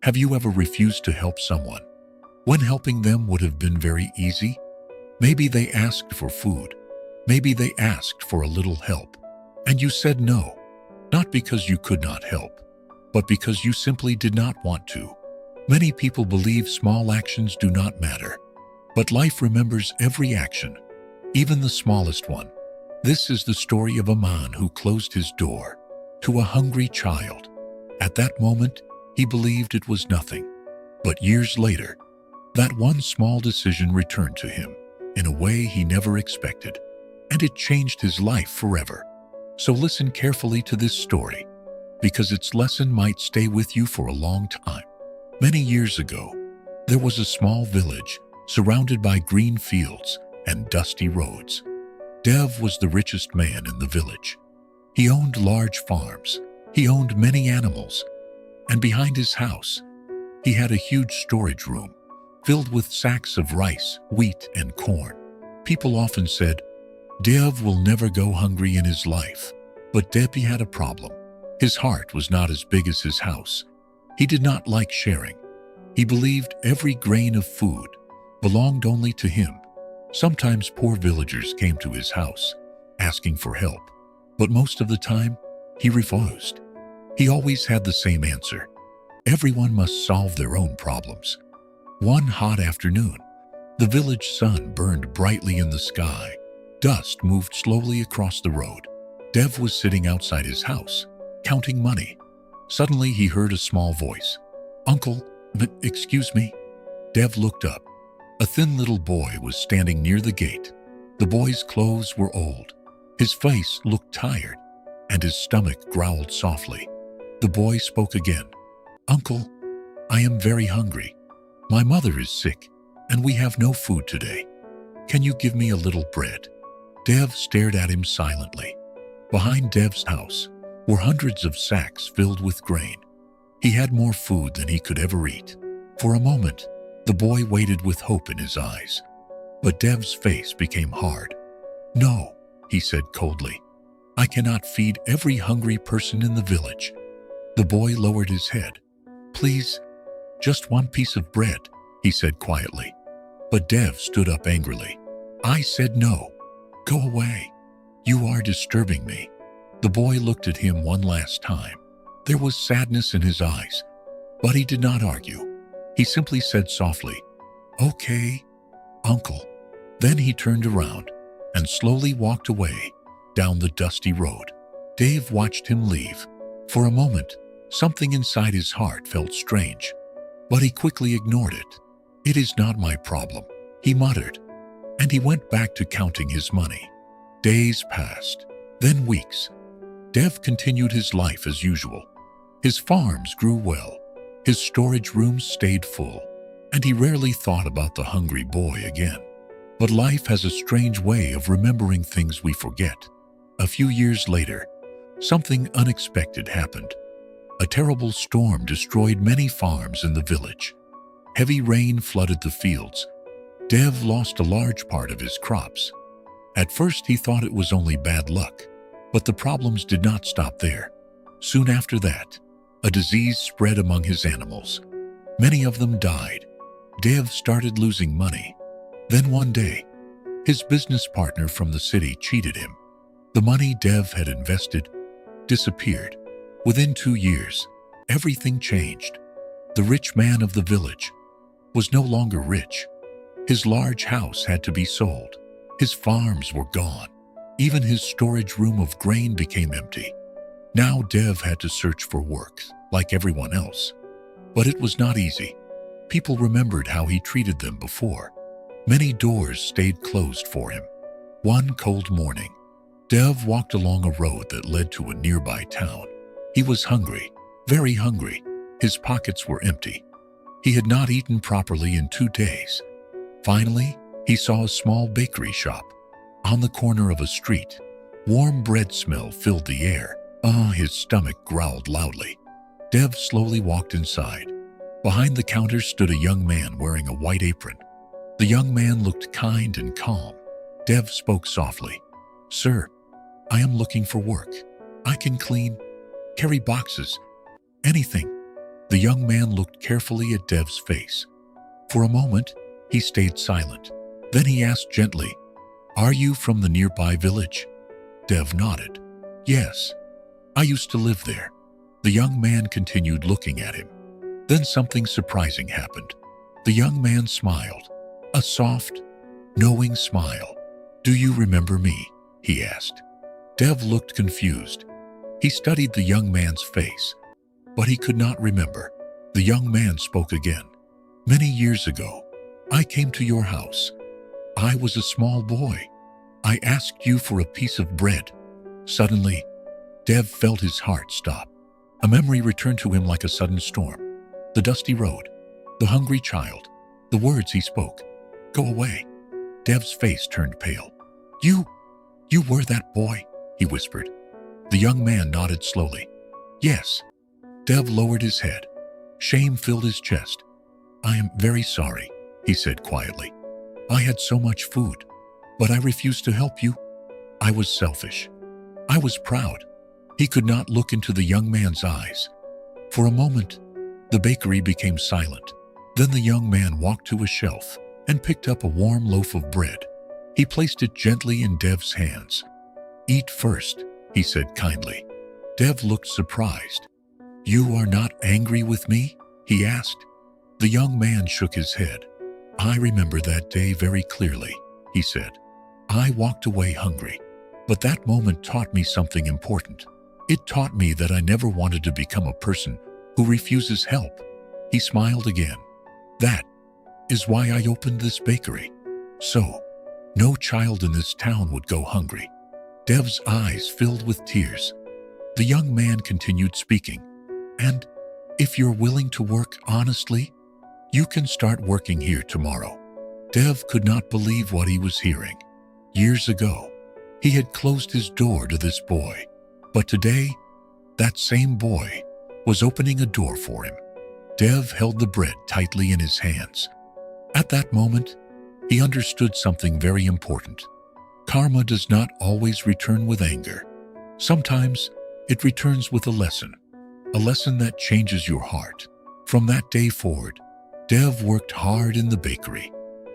Have you ever refused to help someone when helping them would have been very easy? Maybe they asked for food. Maybe they asked for a little help. And you said no, not because you could not help, but because you simply did not want to. Many people believe small actions do not matter, but life remembers every action, even the smallest one. This is the story of a man who closed his door to a hungry child. At that moment, he believed it was nothing. But years later, that one small decision returned to him in a way he never expected, and it changed his life forever. So listen carefully to this story, because its lesson might stay with you for a long time. Many years ago, there was a small village surrounded by green fields and dusty roads. Dev was the richest man in the village. He owned large farms, he owned many animals, and behind his house, he had a huge storage room filled with sacks of rice, wheat, and corn. People often said, Dev will never go hungry in his life. But Dev had a problem. His heart was not as big as his house. He did not like sharing. He believed every grain of food belonged only to him. Sometimes poor villagers came to his house, asking for help, but most of the time, he refused. He always had the same answer. Everyone must solve their own problems. One hot afternoon, the village sun burned brightly in the sky. Dust moved slowly across the road. Dev was sitting outside his house, counting money. Suddenly, he heard a small voice. Uncle, excuse me. Dev looked up. A thin little boy was standing near the gate. The boy's clothes were old. His face looked tired, and his stomach growled softly. The boy spoke again. Uncle, I am very hungry. My mother is sick, and we have no food today. Can you give me a little bread? Dev stared at him silently. Behind Dev's house were hundreds of sacks filled with grain. He had more food than he could ever eat. For a moment, the boy waited with hope in his eyes. But Dev's face became hard. No, he said coldly. I cannot feed every hungry person in the village. The boy lowered his head. Please, just one piece of bread, he said quietly. But Dev stood up angrily. I said no. Go away. You are disturbing me. The boy looked at him one last time. There was sadness in his eyes, but he did not argue. He simply said softly, Okay, Uncle. Then he turned around and slowly walked away down the dusty road. Dave watched him leave. For a moment, something inside his heart felt strange, but he quickly ignored it. It is not my problem, he muttered, and he went back to counting his money. Days passed, then weeks. Dev continued his life as usual. His farms grew well, his storage rooms stayed full, and he rarely thought about the hungry boy again. But life has a strange way of remembering things we forget. A few years later, something unexpected happened. A terrible storm destroyed many farms in the village. Heavy rain flooded the fields. Dev lost a large part of his crops. At first, he thought it was only bad luck, but the problems did not stop there. Soon after that, a disease spread among his animals. Many of them died. Dev started losing money. Then one day, his business partner from the city cheated him. The money Dev had invested disappeared. Within 2 years, everything changed. The rich man of the village was no longer rich. His large house had to be sold. His farms were gone. Even his storage room of grain became empty. Now Dev had to search for work, like everyone else. But it was not easy. People remembered how he treated them before. Many doors stayed closed for him. One cold morning, Dev walked along a road that led to a nearby town. He was hungry, very hungry. His pockets were empty. He had not eaten properly in 2 days. Finally, he saw a small bakery shop. On the corner of a street, warm bread smell filled the air. His stomach growled loudly. Dev slowly walked inside. Behind the counter stood a young man wearing a white apron. The young man looked kind and calm. Dev spoke softly. Sir, I am looking for work. I can clean, carry boxes, anything. The young man looked carefully at Dev's face. For a moment, he stayed silent. Then he asked gently, "Are you from the nearby village?" Dev nodded. "Yes, I used to live there." The young man continued looking at him. Then something surprising happened. The young man smiled, a soft, knowing smile. "Do you remember me?" he asked. Dev looked confused. He studied the young man's face, but he could not remember. The young man spoke again. "Many years ago, I came to your house. I was a small boy. I asked you for a piece of bread." Suddenly, Dev felt his heart stop. A memory returned to him like a sudden storm. The dusty road, the hungry child, the words he spoke. "Go away." Dev's face turned pale. You were that boy," he whispered. The young man nodded slowly. "Yes." Dev lowered his head. Shame filled his chest. "I am very sorry," he said quietly. "I had so much food, but I refused to help you. I was selfish. I was proud." He could not look into the young man's eyes. For a moment, the bakery became silent. Then the young man walked to a shelf and picked up a warm loaf of bread. He placed it gently in Dev's hands. "Eat first," he said kindly. Dev looked surprised. "You are not angry with me?" he asked. The young man shook his head. "I remember that day very clearly," he said. "I walked away hungry, but that moment taught me something important. It taught me that I never wanted to become a person who refuses help." He smiled again. "That is why I opened this bakery. So, no child in this town would go hungry." Dev's eyes filled with tears. The young man continued speaking. "And if you're willing to work honestly, you can start working here tomorrow." Dev could not believe what he was hearing. Years ago, he had closed his door to this boy. But today, that same boy was opening a door for him. Dev held the bread tightly in his hands. At that moment, he understood something very important. Karma does not always return with anger. Sometimes it returns with a lesson that changes your heart. From that day forward, Dev worked hard in the bakery.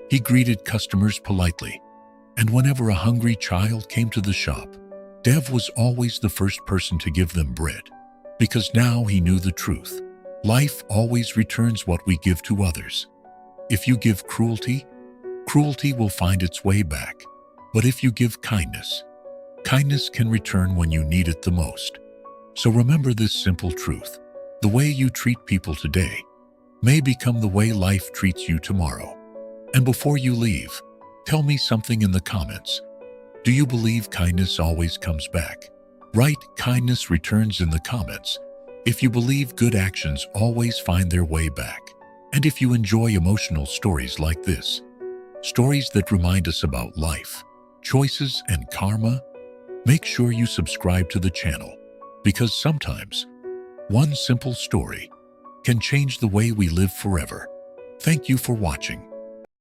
He greeted customers politely, and whenever a hungry child came to the shop, Dev was always the first person to give them bread, because now he knew the truth. Life always returns what we give to others. If you give cruelty, cruelty will find its way back. But if you give kindness, kindness can return when you need it the most. So remember this simple truth. The way you treat people today may become the way life treats you tomorrow. And before you leave, tell me something in the comments. Do you believe kindness always comes back? Write "kindness returns" in the comments if you believe good actions always find their way back. And if you enjoy emotional stories like this, stories that remind us about life, choices, and karma, make sure you subscribe to the channel, because sometimes one simple story can change the way we live forever. Thank you for watching.